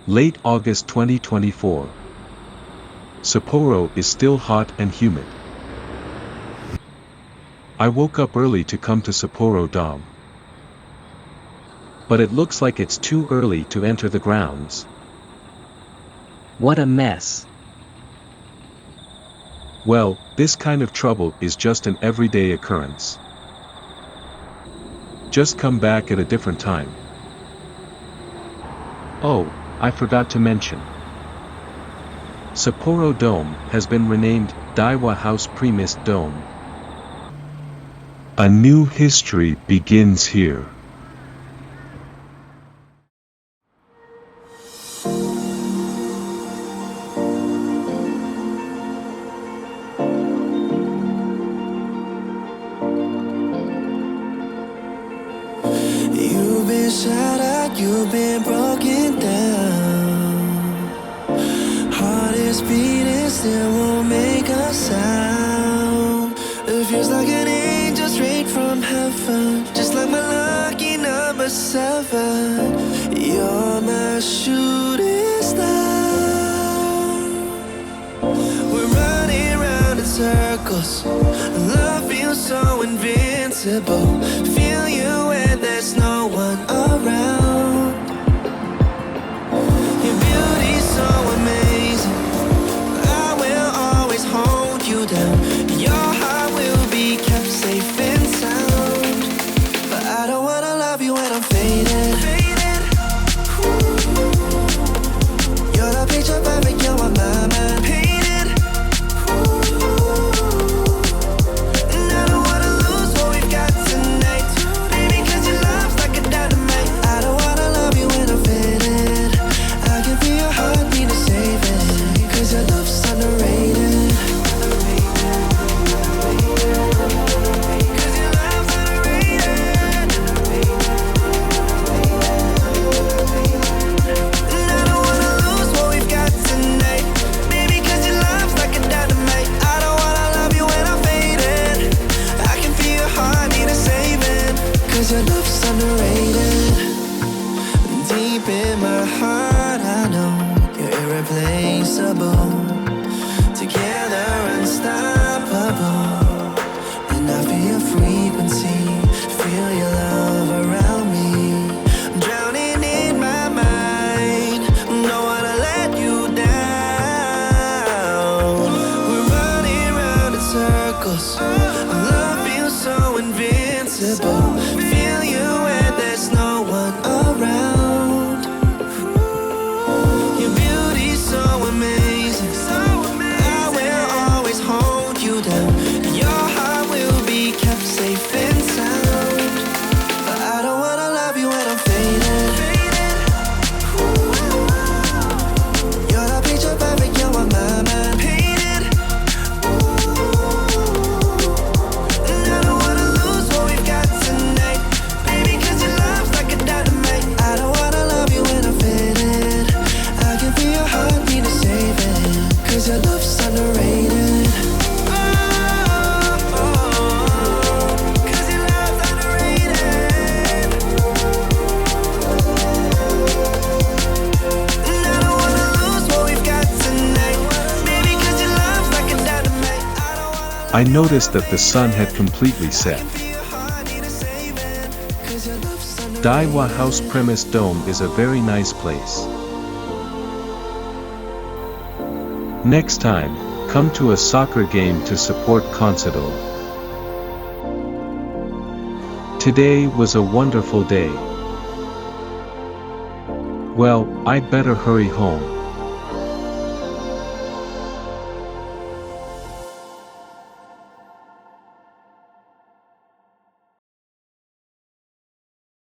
Late August 2024. Sapporo is still hot and humid. I woke up early to come to Sapporo Dome. But it looks like it's too early to enter the grounds. What a mess. Well, this kind of trouble is just an everyday occurrence. Just come back at a different time. Oh, I forgot to mention. Sapporo Dome has been renamed Daiwa House Premist Dome. A new history begins here. You've been shattered, you've been broken down. Heart is beating, still won't make a sound. It feels like an angel straight from heaven, just like my lucky number 7. You're my shooting star. We're running round in circles. Love feels so invincible. Feel you when there's no one around. Your beauty's so amazing. I will always hold you down. Your heart will be kept safe and sound. But I don't wanna love you when I'm faded. You're the picture perfect, you're on my mind. Your love's underrated. Deep in my heart, I know you're irreplaceable. Together, unstoppable. And I feel your frequency, feel your love around me. I'm drowning in my mind, don't wanna let you down. We're running round in circles. Love feels so invincible. I noticed that the sun had completely set. Daiwa House Premist Dome is a very nice place. Next time, come to a soccer game to support Contador. Today was a wonderful day. Well, I'd better hurry home.